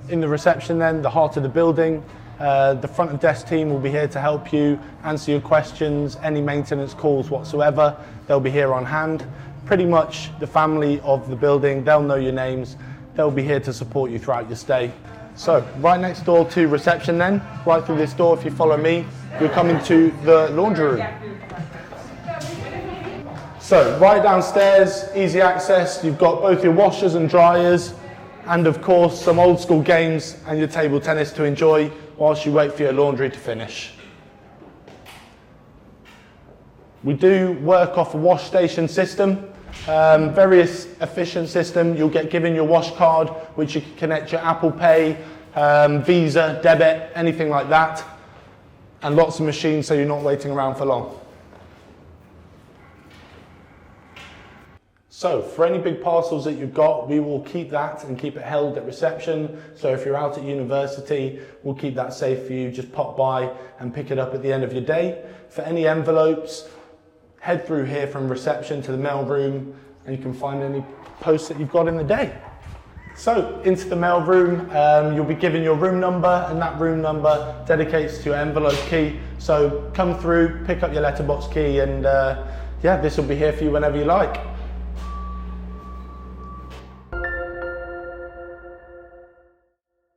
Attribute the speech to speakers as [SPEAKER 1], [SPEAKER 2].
[SPEAKER 1] in the reception then, the heart of the building. The front of desk team will be here to help you, answer your questions, any maintenance calls whatsoever, they'll be here on hand. Pretty much the family of the building, they'll know your names, they'll be here to support you throughout your stay. So, right next door to reception then, right through this door, if you follow me, you'll come into the laundry room. So, right downstairs, easy access, you've got both your washers and dryers, and of course some old school games and your table tennis to enjoy whilst you wait for your laundry to finish. We do work off a wash station system, very efficient system. You'll get given your wash card, which you can connect your Apple Pay, Visa, debit, anything like that, and lots of machines so you're not waiting around for long. So for any big parcels that you've got, we will keep that and keep it held at reception. So if you're out at university, we'll keep that safe for you. Just pop by and pick it up at the end of your day. For any envelopes, head through here from reception to the mailroom and you can find any posts that you've got in the day. So into the mailroom, you'll be given your room number, and that room number dedicates to your envelope key. So come through, pick up your letterbox key, and yeah, this will be here for you whenever you like.